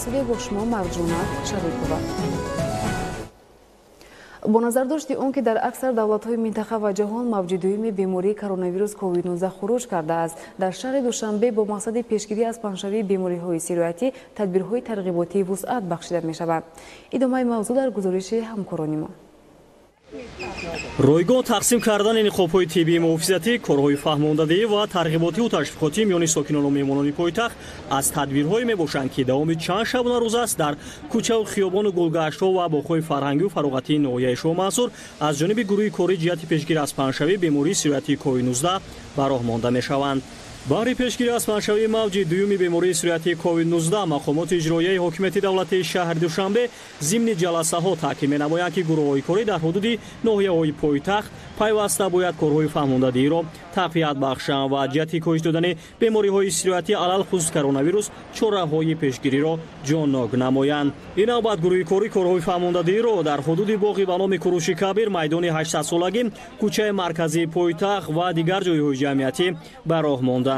суде бо шумо Марҷона Шарипова. бо назардошти он ки дар аксар давлатҳои минтақа ва ҷаҳон мавҷи дуюми бемории коронавирус COVID-19 хуруҷ кардааст, дар шаҳри Душанбе бо мақсади пешгирӣ аз паҳншавии бемориҳои сироятӣ тадбирҳои тарғиботӣ вусъат бахшида мешавад. идомаи мавзӯъ дар гузориши ҳамкорони мо. ройгон тақсим кардани ниқобҳои тиббии муҳофизатӣ, корҳои фаҳмондадӣ ва тарғиботиву ташвиқотӣ миёни сокинону меҳмонони пойтахт аз тадбирҳое мебошанд ки давоми чанд шабона рӯз аст дар кӯчаву хиёбону гулгаштҳо ва боғҳои фарҳангиву фароғатии ноҳияи Шоҳ Мансур аз ҷониби гурӯҳи кории ҷиҳати пешгирӣ аз паҳншавии бемории сироятии COVID-19 ба роҳ монда мешаванд. баҳри пешгирӣ аз паҳншавии мавҷи дуюми бемории сироятии COVID-19 мақомоти иҷроияи ҳокимияти давлатии шаҳри Душанбе зимни ҷаласаҳо таъкид менамоянд ки гурӯҳҳои корӣ дар ҳудуди ноҳияҳои пойтахт пайваста бояд корҳои фаҳмондадиро тақвият бахшанд ва ҷиҳати коҳиш додани бемориҳои сироятӣ алалхусус коронавирус чораҳои пешгириро ҷоннок намоянд. ин навбат гурӯҳи корӣ корҳои фаҳмондадиро дар ҳудуди боғи ба номи Куруши Кабир, майдони 800-солагӣ, кӯчаи марказии пойтахт ва дигар ҷойҳои ҷамъиятӣ ба роҳ монданд.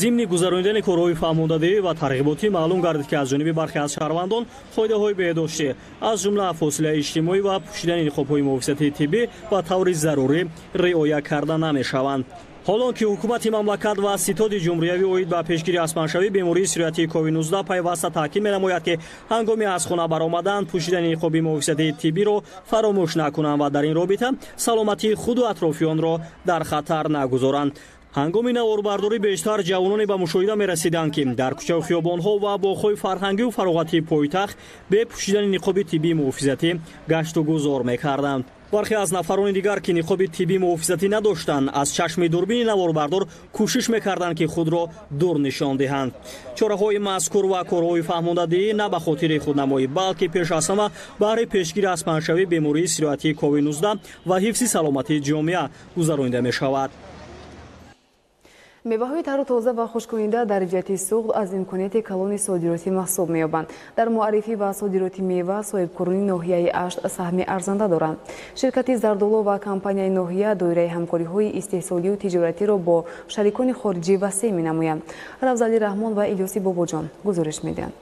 зимни гузарондани корҳои фаҳмондадӣ ва тарғиботӣ маълум гардид ки аз ҷониби бархе аз шаҳрвандон қоидаҳои беҳдоштӣ аз ҷумла фосилаи иҷтимоӣ ва пӯшидани ниқобҳои муҳофизатии тиббӣ ба таври зарурӣ риоя карда намешаванд. ҳолон ки ҳукумати мамлакат ва ситоди ҷумҳуриявӣ оид ба пешгирӣ аз паҳншавии бемории сироятии COVID-19 пайваста таъкид менамояд ки ҳангоми аз хона баромадан пӯшидани ниқоби муҳофизатии тиббиро фаромӯш накунанд ва дар ин робита саломатии худу атрофиёнро дар хатар нагузоранд. ҳангоми наворбардорӣ бештар ҷавононе ба мушоҳида мерасиданд ки дар кӯчаву хиёбонҳо ва боғҳои фарҳангиву фароғатии пойтахт бе пӯшидани ниқоби тиббии муҳофизатӣ гашту гузор мекарданд. бархе аз нафарони дигар ки ниқоби тиббии муҳофизатӣ надоштанд аз чашми дурбини наворбардор кӯшиш мекарданд ки худро дур нишон диҳанд. чораҳои мазкур ва корҳои фаҳмондадӣ на ба хотири худнамоӣ, балки пеш аз ҳама баҳри пешгирӣ аз паҳншавии бемории сироятии COVID-19 ва ҳифзи саломатии ҷомеа гузаронида мешавад. меваҳои тару тоза ва хушккунанда дар ҷиҳати суғд аз имконияти калони содиротӣ маҳсуб меёбанд. дар муаррифӣ ва содироти мева соҳибкорони ноҳияи Ашт саҳми арзанда доранд. ширкати Зардоло ва компанияи ноҳия доираи ҳамкориҳои истеҳсолию тиҷоратиро бо шарикони хориҷӣ васеъ менамоянд. Равзали Раҳмон ва Илёси Бобоҷон гузориш медиҳанд.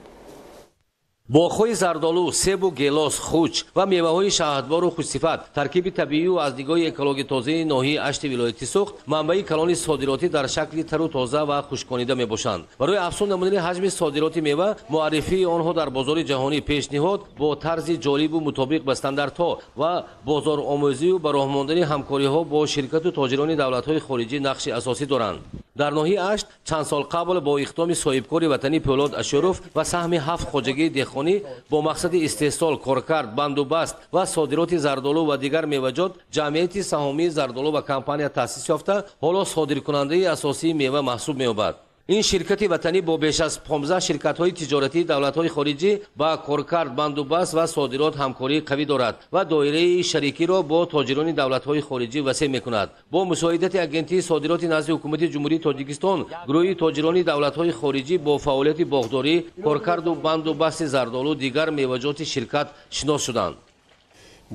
боғҳои зардолу, себу гелос, хуч ва меваҳои шаҳватбору хушсифат таркиби табиию аз дигоҳи экологии тозаи ноҳияи Ашти вилояти Суғд манбаи калони содиротӣ дар шакли тару тоза ва хушкконида мебошанд. барои афзун намудани ҳаҷми содироти мева, муаррифии онҳо дар бозори ҷаҳонӣ пешниҳод бо тарзи ҷолибу мутобиқ ба стандартҳо ва бозоромӯзию ба роҳ мондани ҳамкориҳо бо ширкату тоҷирони давлатҳои хориҷӣ нақши асосӣ доранд. дар ноҳияи Ашт чанд сол қабл бо иқдоми соҳибкори ватанӣ Пӯлод Ашуров ва саҳми 7 хоҷагии дехонӣ бо мақсади истеҳсол, коркард, бандубаст ва содироти зардолу ва дигар меваҷот ҷамъияти саҳомии Зардолу ва компания таъсис ёфта ҳоло содиркунандаи асосии мева маҳсуб меёбад. ин ширкати ватанӣ бо беш аз 15 ширкатҳои тиҷоратии давлатҳои хориҷӣ ба коркард, бандубаст ва содирот ҳамкории қавӣ дорад ва доираи шарикиро бо тоҷирони давлатҳои хориҷӣ васеъ мекунад. бо мусоидати агентии содироти назди ҳукумати ҷумҳурии Тоҷикистон, гурӯҳи тоҷирони давлатҳои хориҷӣ бо фаъолияти боғдорӣ, коркарду бандубасти зардолу дигар меваҷоти ширкат шинос шуданд.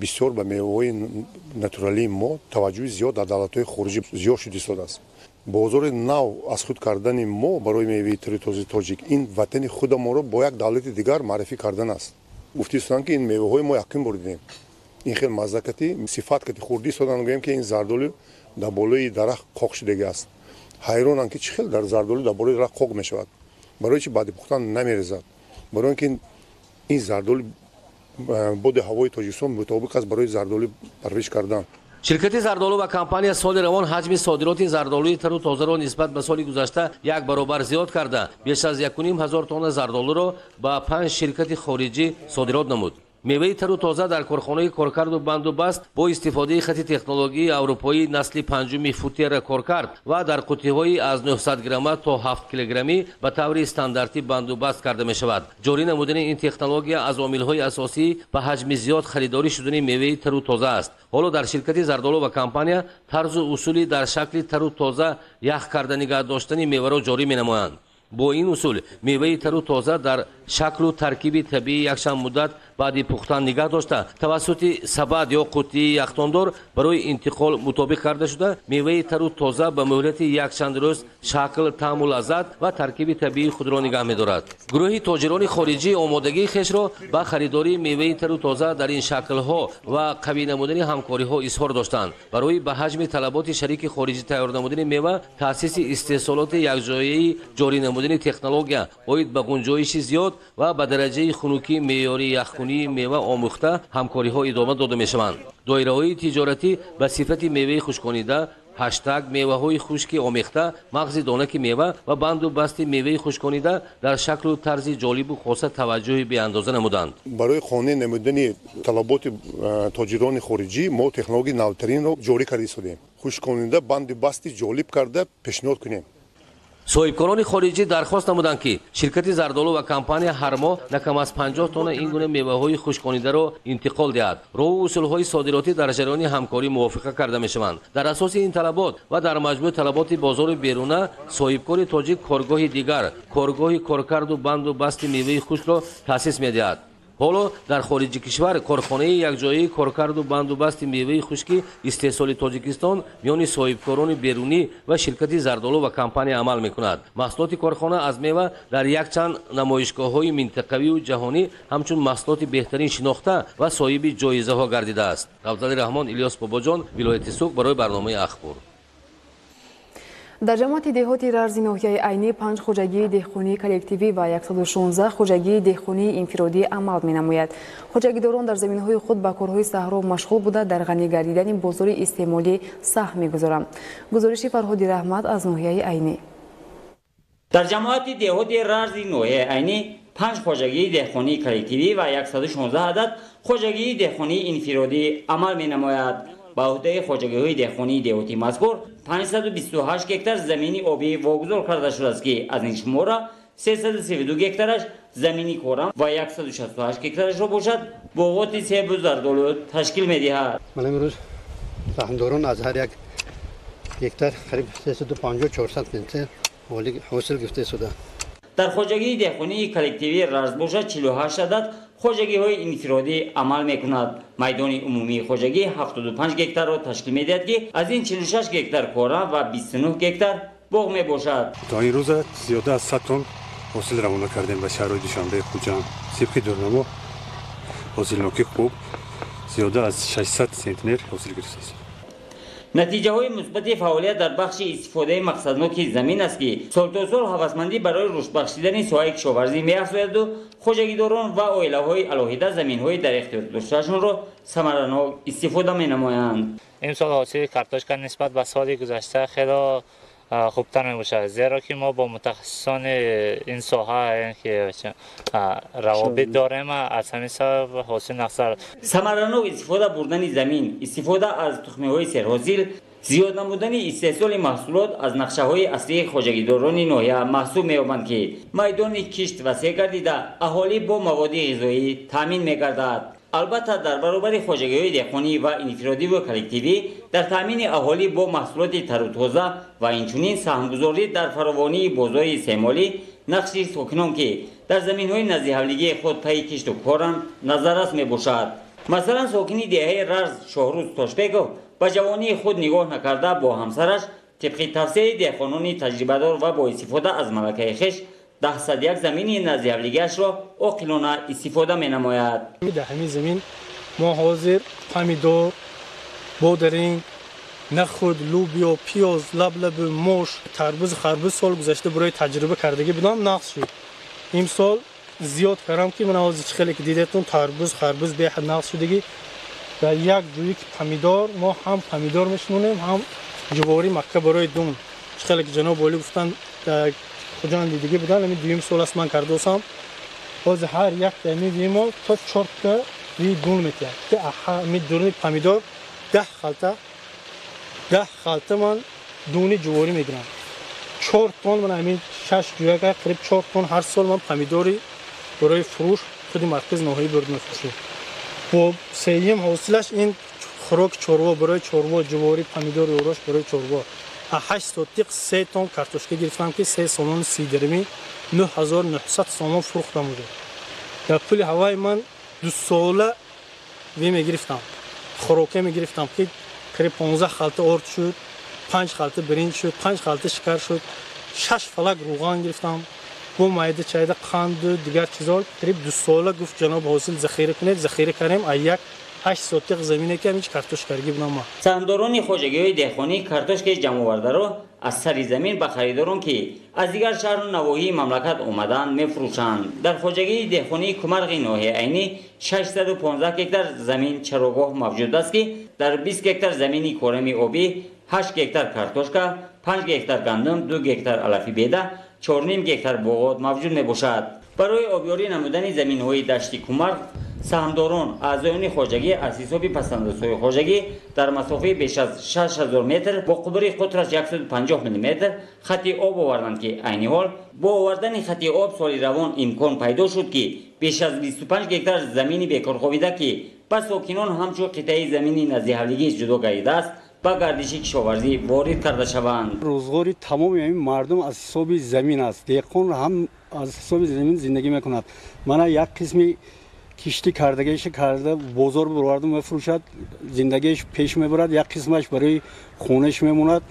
бисёр ба меваҳои натуралии мо таваҷҷӯҳи зиёд дар давлатҳои хориҷӣ зиёд шуда истодааст. бозори нав аз худ кардани мо барои меваи таритози тоҷик ин ватани худамонро бо як давлати дигар маърифӣ кардан аст. гуфтӣ истоданд ки ин меваҳои мо якин бор дидем. ин хел маззакати сифат кати хурдӣ истодан гӯем ки ин зардолӣ дар болои дарахт қоқ шудагӣ аст. ҳайронанд ки чӣ хел дар зардолӣ дар болои дарахт қоқ мешавад. барои чи баъди пухтан намерезад. барои ки ин зардолӣ боди ҳавои Тоҷикистон мутобиқ аст барои зардолӣ парвариш кардан. ширкати Зардолу ва компания соли равон ҳаҷми содироти зардолуи тару тозаро нисбат ба соли гузашта як баробар зиёд карда беш аз 1,5 тонна зардолуро ба 5 ширкати хориҷӣ содирот намуд. меваи тару тоза дар корхонаи коркарду бандубаст бо истифодаи хати технологии аврупоӣ насли 5 футера коркард ва дар қутиҳои аз 900 грамма то 7 килограммӣ ба таври стандартӣ бандубаст карда мешавад. ҷорӣ намудани ин технология аз омилҳои асосӣ ба ҳаҷми зиёд харидорӣ шудани меваи тару тоза аст. ҳоло дар ширкати Зардолу ва компания тарзу усули дар шакли тару тоза ях карда нигаҳ доштани меваро ҷорӣ менамоянд. бо ин усул меваи тару тоза дар шаклу таркиби табиӣ якчанд муддат баъди пухтан нигоҳ дошта тавассути сабад ё қуттии яхтондор барои интиқол мутобиқ карда шуда меваи тару тоза ба муҳлати якчанд рӯз шакл таъму лаззат ва таркиби табиии худро нигоҳ медорад. гурӯҳи тоҷирони хориҷӣ омодагии хешро ба харидори меваи тару тоза дар ин шаклҳо ва қавӣ намудани ҳамкориҳо изҳор доштанд. барои ба ҳаҷми талаботи шарики хориҷӣ тайёр намудани мева таъсиси истеҳсолоти якҷояи ҷорӣ намудани технология оид ба гунҷоиши зиёд ва ба дараҷаи хунукии меъёрии яхкунии мева омӯхта ҳамкориҳо идома дода мешаванд. доираҳои тиҷоратӣ ба сифати меваи хушконида ҳаштаг меваҳои хушки омехта мағзи донаки мева ва банду басти меваи хушконида дар шаклу тарзи ҷолибу хоса таваҷҷӯҳи беандоза намуданд. барои хона намудани талаботи тоҷирони хориҷӣ мо технологияи навтаринро ҷорӣ карда истодем. хушконида банду басти ҷолиб карда пешниҳод кунем. соҳибкорони хориҷӣ дархост намуданд ки ширкати зардолу ва компания ҳар моҳ накам аз 50 тонна ин гуна меваҳои хушконидаро интиқол диҳад. роҳу усулҳои содиротӣ дар ҷараёни ҳамкорӣ мувофиқа карда мешаванд. дар асоси ин талабот ва дар маҷмӯи талаботи бозори беруна соҳибкори тоҷик коргоҳи дигар коргоҳи коркарду банду басти меваи хушкро таъсис медиҳад. ҳоло дар хориҷи кишвар корхонаи якҷояи коркарду банду басти меваи хушки истеҳсоли тоҷикистон миёни соҳибкорони берунӣ ва ширкати зардолу ва компания амал мекунад. маҳсулоти корхона аз мева дар якчанд намоишгоҳҳои минтақавию ҷаҳонӣ ҳамчун маҳсулоти беҳтарин шинохта ва соҳиби ҷоизаҳо гардидааст. равзали раҳмон, Илёс Бобоҷон, вилояти Суғ барои барномаи Ахбор. дар ҷамоати деҳоти Рарзи ноҳияи Айнӣ 5 хуҷагии деҳқонии коллективӣ ва 116 хуҷагии деҳқонии инфиродӣ амал менамояд. хуҷагидорон дар заминҳои худ ба корҳои саҳро машғул буда дар ғанӣ гардидани бозори истеъмолӣ саҳм мегузоранд. гузориши Фарҳоди Раҳмат аз ноҳияи Айнӣ. дар ҷамоати деҳоти Рарзи ноҳияи Айнӣ 5 хуҷагии деҳқонии коллективӣ ва 116 адад хуҷагии деҳқонии инфиродӣ амал менамояд. ба ӯҳдаи хуҷагиҳои деҳқонии деҳотӣ мазкур 528 гектар замини обӣ вогузор карда шудааст ки аз ин шумора 332 гектараш замини корам ва 168 гектарашро бошад боғоти себу зардолу ташкил медиҳад. ман имрӯз саҳмдорон аз ҳар як гектар қариб 350-400 пенсия ҳосил гирифта шуда. дар хуҷагии деҳқонии коллективӣ Рарз бошад 48 адад хуҷагиҳои инфиродӣ амал мекунад. майдони умумии хуҷагӣ 75 гектарро ташкил медиҳад ки аз ин 46 гектар корам ва 29 гектар боғ мебошад. то ин рӯза зиёда аз 100 тонн ҳосил равона кардем ба шаҳрҳои Душанбе, Хуҷанд. сибқи дурнамо ҳосилноки хуб зиёда аз 600 центнер ҳосил гирифтааст. натиҷаҳои мусбати фаъолият дар бахши истифодаи мақсадноки замин аст ки солтосол ҳавасмандӣ барои рушд бахшидани соҳаи кишоварзӣ меафзояду хуҷагидорон ва оилаҳои алоҳида заминҳои дар ихтиёр доштаашонро самаранок истифода менамоянд. имсол ҳосили картошка нисбат ба соли гузашта хело хубтар мебошад, зеро ки мо бо мутахассисони ин соҳа ки равобит дорем, аз ҳамин сабаб ҳосил нақсар. самаранок истифода бурдани замин, истифода аз тухмиҳои серҳосил, зиёд намудани истеҳсоли маҳсулот аз нақшаҳои аслии хуҷагидорони ноҳия маҳсуб меёбанд ки майдони кишт васеъ гардида аҳолӣ бо маводи ғизоӣ таъмин мегардад. албатта дар баробари хуҷагиҳои деҳқонӣ ва инфиродиву коллективӣ дар таъмини аҳолӣ бо маҳсулоти тару тоза ва инчунин саҳмгузорӣ дар фаровонии бозори истеъмолӣ нақши сокинон ки дар заминҳои назиҳавлигии худ пайи кишту коранд назаррас мебошад. масалан сокини деҳаи Рарз Шоҳрӯз Тошбеков ба ҷавонии худ нигоҳ накарда бо ҳамсараш тибқи тавсияи деҳқонони таҷрибадор ва бо истифода аз малакаи хеш 101 замини назиҳавлигиашро оқилона истифода менамояд. дар ҳамин замин мо ҳозир помидор, бодаринг, нахуд, лубиё, пиёз, лаблабу, мош, тарбуз, харбуз сол гузашта барои таҷриба кардагӣ будам нақс шуд. имсол зиёд кардам ки ман ҳозир хеле ки дидатон тарбуз, харбуз беҳад нақс шудагӣ. дар як ҷӯйик помидор мо ҳам помидор мешунем, ҳам ҷувори макка барои дун. хеле ки ҷаноб оли гуфтанд хуҷанд дидагӣ будан, ами дуюм сол аст ман кардосам. ҳозир ҳар як мебинем мо то 4 та дун метиҳад. ки ҳамин дуни помидор 10 халта ман дуни ҷуворӣ мегирам. 4 тонн ман ҳамин 6 ҷӯяка қариб 4 тонн ҳар сол ман помидори барои фурӯш худи маркази ноҳиӣ бурд мефурӯшем. бо сеюм ҳосилаш ин хӯроки чорво барои чорво, ҷуворӣ, помидори орош барои чорво. 8 сотиқ 3 тонн картошка гирифтам ки 3 сомон 30 дирҳами 9900 сомон фурӯхтам буд. дар пули ҳаваи ман 2 ساله وی میگرفتم خوراکه میگرفتم که قریب 15 خلطه آرد شد 5 خلطه برنج شد 5 خلطه شکر شد 6 فلک روغن گرفتم با مایده چایده قند و دیگر چیزا قریب 2 ساله گفت جناب حاصل ذخیره کنید ذخیره کردیم یک 8 سوتق زمینه که هیچ کارتوشکارگی بودم ما سهامداران خوجگی‌های دهقانی کارتوشک جمع آورده را از سر زمین به خریداران که از دیگر شهر و نواحی مملکت آمدند میفروشند. در خوجگی دهقانی کمرغ ناحیه عینی 615 هکتار زمین چراگاه موجود است که در 20 هکتار زمین کورمی آبی 8 هکتار کارتوشکا 5 هکتار گندم 2 هکتار علفی بیده 4.5 هکتار بوغوت موجود میباشد. برای آبیاری نمودن زمین‌های دشتی کمرغ سهامداران اعضایان خوجگی از حساب پسندازهای خوجگی در مسافه بیش از 6000 متر با قطر قطرش 150 میلیمتر خط آب آوردند که عین حال با آوردن خط آب سال روان امکان پیدا شد که بیش از 25 هکتار زمین بیکار خوابیده که با ساکنان همچون قطعه زمین نزدیک‌حالگی جدا گردیده است با گردشی کشاورزی وارد کرده شوند. روزگار تمام این مردم از حساب زمین است. دهقان هم از حساب زمین زندگی میکند. من یک قسمی کشتی کردگیش کرده بازار بردم میفروشد زندگیش پیش میبرد یک قسمش برای خونش میموند.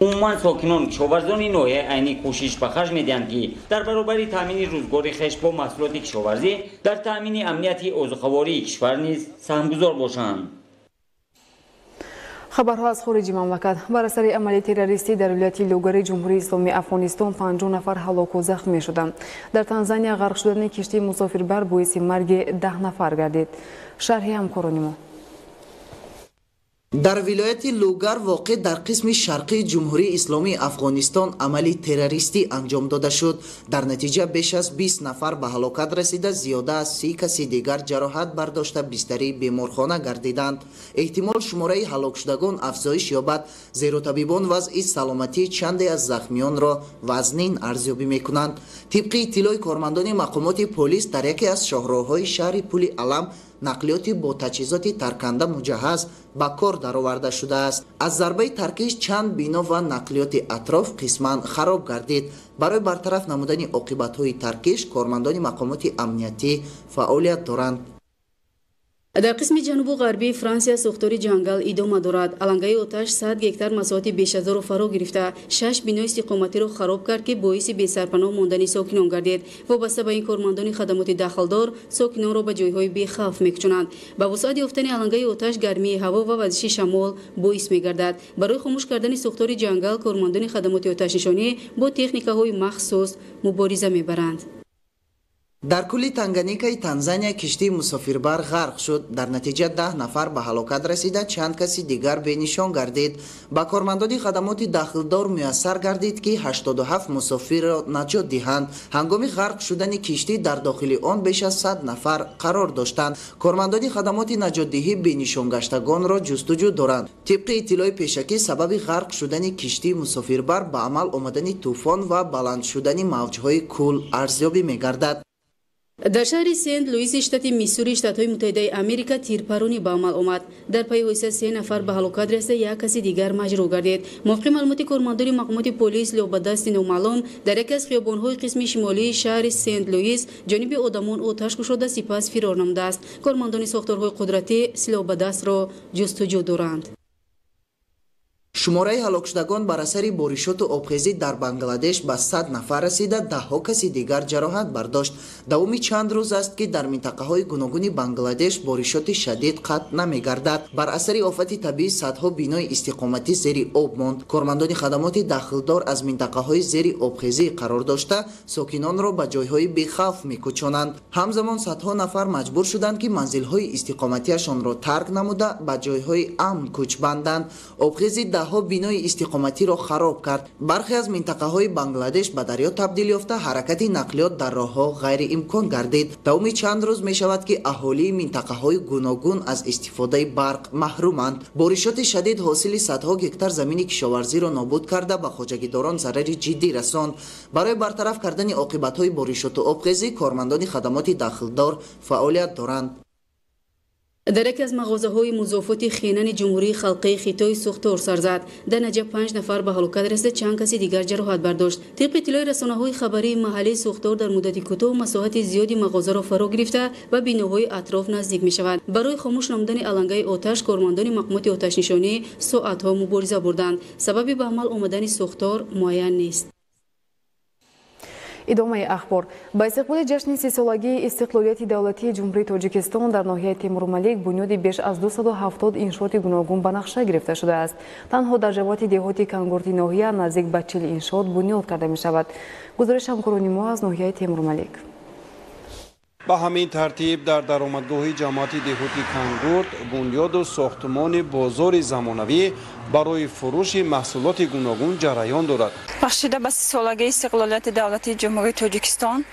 عموما ساکنان کشاورزان ناحیه عینی کوشش به خرج میدهند که در برابر تامین روزگار خویش با محصولات کشاورزی در تامین امنیت عضوخواری کشور نیز سهمگذار باشند. خبرها از خارج مملکت. بر اثر عمل تروریستی در ولایت لوگر جمهوری اسلامی افغانستان 50 نفر هلاک و زخمی شدند. در تانزانیا غرق شدن کشتی مسافربر باعث مرگ 10 نفر گردید. شرح همکاران ما. در ولایت لوگر واقع در قسم شرقی جمهوری اسلامی افغانستان عملی تروریستی انجام داده شد. در نتیجه بیش از 20 نفر به هلاکت رسیده زیاده از 30 کسی دیگر جراحت برداشته بستری بیمارخانه گردیدند. احتمال شماره هلاک شدگان افزایش یابد زیرا طبیبان وضع سلامتی چندی از زخمیان را وزنین ارزیابی میکنند. طبق اطلاع کارمندان مقامات پلیس در یکی از شاهراههای شهر پل علم نقلیاتی با تجهیزات ترکنده مجهز به کار درآورده شده است. از ضربه ترکیش چند بینا و نقلیات اطراف قسما خراب گردید. برای برطرف نمودن عاقبت‌های ترکیش کارمندان مقامات امنیتی فعالیت دارند. در قسم جنوب غربی فرانسیا سوختاری جنگل ادامه دارد. علنگای آتش 100 هکتار مساحت بیش از را فرا گرفته 6 بنای استقامتی را خراب کرد که باعث بی‌سرپناه ماندن ساکنان گردید. وابسته به این کارمندان خدمات داخلدار ساکنان را به جایهای بی‌خوف می‌کشانند. با وسعت یافتن علنگای آتش گرمی هوا و وزش شمال باعث می‌گردد. برای خاموش کردن سوختاری جنگل کارمندان خدمات آتش نشانی با تکنیک‌های مخصوص مبارزه می‌برند. در کل تنگانیکای تانزانیا کشتی مسافربر غرق شد. در نتیجه 10 نفر به هلاکت رسیده چند کسی دیگر بینشان گردید. با کارمندان خدمات داخلدار میسر گردید که 87 مسافر را نجات دهند. هنگام غرق شدن کشتی در داخل آن بیش از 100 نفر قرار داشتند. کارمندان خدمات نجات دهی بینشان گشتگان را جستجو دارند. طبق اطلاع پیشکی سبب غرق شدن کشتی مسافربر به عمل آمدن طوفان و بلند شدن موجهای کل ارزیابی میگردد. در شهر سنت لوئیس شتات میسوری شتات‌های متحده آمریکا تیرپارانی به عمل آمد. در پی حادثه 3 نفر به هلاکت رسیده یک کسی دیگر مجروح گردید. موافق معلومات کارمندان مقامات پلیس لو به دست نامعلوم در یک از خیابان‌های قسم شمالی شهر سنت لوئیس جانب آدمان آتش گشوده سپس فرار نموده است. کارمندان ساختارهای قدرتی سلاح به دست را جستجو دارند. شماره هلاک شدگان بر اثر بارشات و آبخیزی در بنگلادش به 100 نفر رسیده 10 کسی دیگر جراحت برداشت. دوامی چند روز است که در منطقه های گوناگون بنگلادش بارشات شدید قطع نمیگردد. بر اثر آفت طبیعی صدها بینای استقامتی زیر آب ماند. کارمندان خدمات داخلدار از منطقه های زیر آبخیزی قرار داشته ساکنان را به جایهای بی‌خوف می‌کشانند. همزمان صدها نفر مجبور شدند که منزل های استقامتیشان را ترک نموده به جایهای امن کوچ بندند. آبخیزی ها بینای استقامتی را خراب کرد. برخی از منطقه های بنگلادش به دریا تبدیل یافته حرکت نقلیات در راه ها غیر امکان گردید. دوام چند روز می شود که اهالی منطقه های گوناگون از استفاده برق محرومند. بارشات شدید حاصل صدها هکتار زمین کشاورزی را نابود کرده به خوجگیداران ضرر جدی رساند. برای برطرف کردن عاقبت های بارشات و آبخیزی کارمندان خدمات داخلدار فعالیت دارند. در یکی از مغازه‌های مضافات خینان جمهوری خلقی خیتای سوختار سر زد. در نجف 5 نفر به هلاکت رسید، چند کسی دیگر جراحت برداشت. طبق اطلاع رسانه‌های خبری محلی سوختار در مدت کوتاه مساحت زیادی مغازه را فرا گرفته و بیناهای اطراف نزدیک می‌شود. برای خاموش نمودن علنگه آتش کارمندان مقامات آتش نشانی ساعت‌ها مبارزه بردند. سبب به عمل آمدن سوختار معین نیست. ادامه اخبار. با استقبال جشن 30 سالگی استقلالیت دولتی جمهوری تاجیکستان در ناحیه تیمورملیک بنیاد بیش از 270 انشاءات گوناگون به نقشه گرفته شده است. تنها در جوات دهاتی کانگورتی ناحیه نزدیک به 40 انشاءات بنیاد کرده می شود. گزارش همکاران ما از ناحیه تیمورملیک. به همین ترتیب در درآمدگاه جماعت دهاتی کانگورت بنیاد و ساختمان بازار زمانوی برای فروش محصولات گوناگون جریان دارد. بخشیده به 30 سالگی استقلالیت دولتی جمهوری تاجیکستان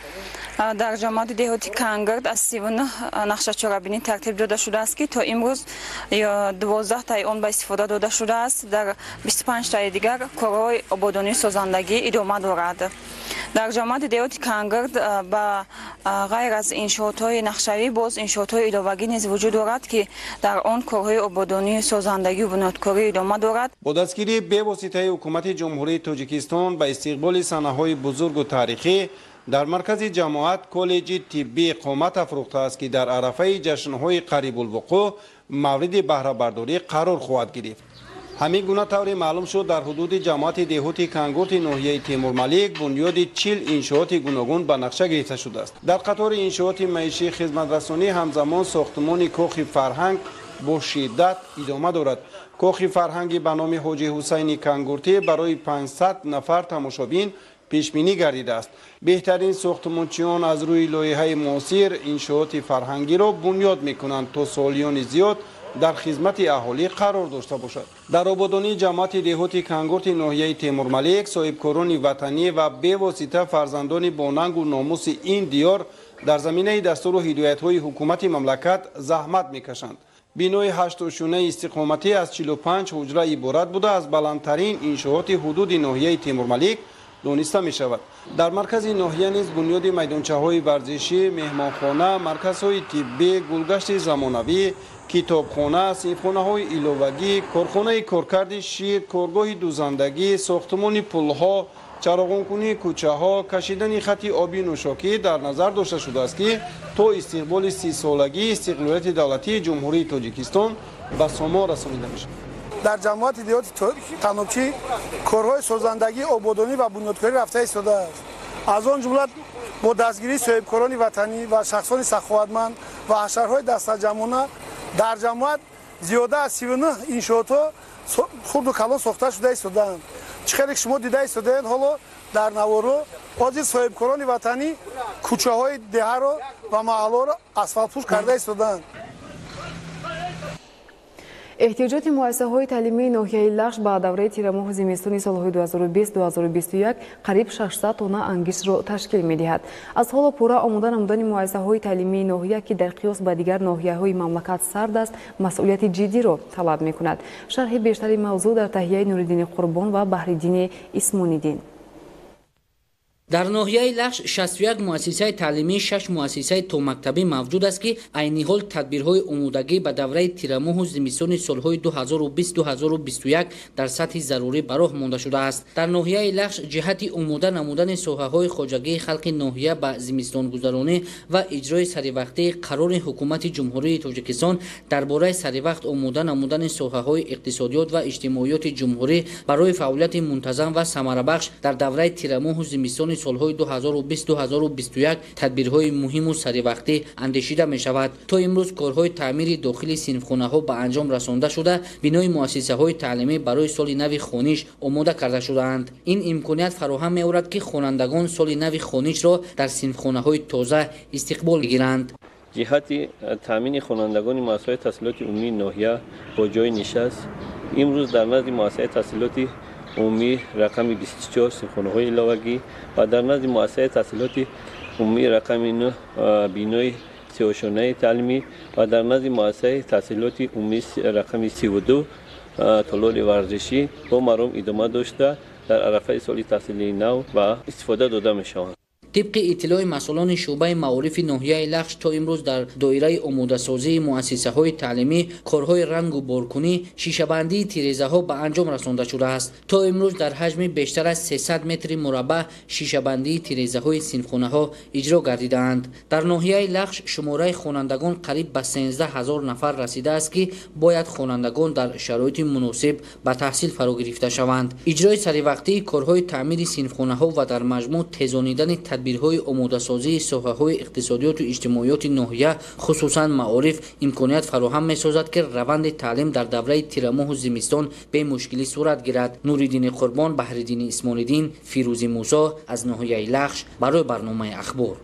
در جماعت دهاتی کانگورت از 39 نقشه چاره‌بینی ترتیب داده شده است که تا امروز 12 تای آن به استفاده داده شده است. در 25 تای دیگر کارهای آبادانی سازندگی ادامه دارد. در جماعت دهاتی کانگورت به غیر از انشاءات‌های نقشه‌ای باز انشاءات‌های علاوگی نیز وجود دارد که در آن کارهای آبادانی سازندگی و بنیادکاری ادامه دارد. با دستگیری به واسطه حکومت جمهوری تاجیکستان به استقبال صحنه‌های بزرگ و تاریخی در مرکز جماعت کالج طبی قامت افروخته است که در عرفه جشن‌های قریب الوقوع مورد بهره برداری قرار خواهد گرفت. همین گونه طوری معلوم شد در حدود جماعت دهاتی کانگورت ناحیه تیمورملیک بنیاد 40 انشاءات گوناگون به نقشه گرفته شده است. در قطار انشاءات معیشی خدمترسانی همزمان ساختمان کاخ فرهنگ با شدت ادامه دارد. کاخ فرهنگی به نام حاجی حسین کانگورتی برای 500 نفر تماشابین پیش بینی گردیده است. بهترین ساختمانچیان از روی لایحه معاصر انشاءات فرهنگی را بنیاد می‌کنند تا سالیان زیاد در خدمت اهالی قرار داشته باشد. در آبادانی جماعت دهاتی کانگورت ناحیه تیمورملیک صاحبکاران وطنی و به واسطه فرزندان با ننگ و ناموس این دیار در زمینه دستور و هدایت‌های حکومت مملکت زحمت می‌کشند. بینای 8 شونه استقامتی از 45 حجره عبارت بوده از بلندترین انشاءات حدود ناحیه تیمورملیک دانسته می شود. در مرکز ناحیه نیز بنیاد میدانچه‌های ورزشی، مهمانخانه، مرکزهای طبی، گلگشت زمانوی، کتابخانه، صنفخانه‌های علاوگی، کارخانه کارکرد شیر، کارگاه دوزندگی، ساختمان پل‌ها، چراغانکنی کوچه‌ها، کشیدن خط آبی نوشاکی در نظر داشته شده است که تا استقبال 30 سالگی استقلالیت دولتی جمهوری تاجیکستان به سامان رسانیده می‌شود. در جماعت دهاتی تنوبچی کارهای سازندگی آبادانی و بنیادکاری رفته ایستاده است. از آن جمله با دستگیری صاحبکاران وطنی و شخصان سخاوتمند و حشرهای دستجمعانه در جماعت زیاده از 39 انشاءات خرد و کلان ساخته شده ایستادند. چقدر شما دیده ایستادند حالا در نوارو از صاحبکاران وطنی کوچه‌های دهه را و محله‌ها را اسفالت پوش کرده ایستادند. احتیاجات مؤسسه‌های تعلیمی ناحیه لخش با دوره تیرماه زمستانی سال‌های 2020-2021 قریب 600 تن انگشت را تشکیل می‌دهد. از حال پورا آماده نمودن مؤسسه‌های تعلیمی ناحیه که در قیاس با دیگر ناحیه‌های مملکت سرد است، مسئولیت جدی را طلب می‌کند. شرح بیشتری موضوع در تهیه نوردین قربان و بحرالدین اسمانیدین. در ناحیه لخش 61 مؤسسه تعلیمی 6 مؤسسه تا مکتبی موجود است که عین حال تدبیرهای آمادگی به دوره تیرماه و زمستان سالهای 2020-2021 در سطح ضروری به راه مانده شده است. در ناحیه لخش جهت آماده نمودن ساحه‌های خواجگی خلق ناحیه به زمستان گذرانی و اجرای سریوقتی قرار حکومت جمهوری تاجیکستان درباره سریوقت آماده نمودن ساحه‌های اقتصادیات و اجتماعیات جمهوری برای فعالیت منتظم و ثمره‌بخش در دوره تیرماه و زمستان سالهای 2020-2021 تدبیرهای مهم و سریوقتی اندیشیده می شود. تا امروز کارهای تعمیر داخلی صنفخانه‌ها به انجام رسانده شده، بنای مؤسسه‌های تعلیمی برای سال نو خوانش آماده کرده شده‌اند. این امکانیت فراهم می‌آورد که خوانندگان سال نو خوانش را در صنفخانه‌های تازه استقبال گیرند. جهت تامین خوانندگان مؤسسه‌های تحصیلات عمومی ناحیه با جای نشست، امروز در نزد مؤسسه تحصیلات عمومی رقم 24 صنفخانه‌های علاوگی و در نزد مؤسسه تحصیلات عمومی رقم 9 بینای 38 تعلیمی و در نزد مؤسسه تحصیلات عمومی رقم 32 طلال ورزشی با مرام ادامه داشته در عرفه سال تحصیلی نو و استفاده داده می شوند. طبق اطلاع مسئولان شعبه معارف ناحیه لخش تا امروز در دایره آماده‌سازی مؤسسه‌های تعلیمی کارهای رنگ و بارکنی شیشه‌بندی تیره‌ها به انجام رسانده شده است. تا امروز در حجم بیشتر از 300 متر مربع شیشه‌بندی تیره‌های صنفخانه‌ها اجرا گردیده‌اند. در ناحیه لخش شماره خوانندگان قریب به 13000 نفر رسیده است که باید خوانندگان در شرایط مناسب به تحصیل فرا گرفته شوند. اجرای سریع کارهای تعمیر صنفخانه‌ها و در مجموع تیزانیدن تدبیرهای آماده‌سازی ساحه‌های اقتصادیات و اجتماعیات ناحیه خصوصا معارف امکانیت فراهم می‌سازد که روند تعلیم در دوره تیرماه و زمستان به مشکلی صورت گیرد. نوریدین قربان، بهرالدین اسماعیل‌دین، فیروزی موسی از ناحیه لخش برای برنامه اخبار.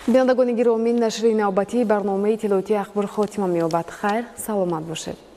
بینندگان گرامی، نشر نوبتی برنامه اطلاعاتی اخبار خاتمه می‌یابد. خیر، سلامت باشید.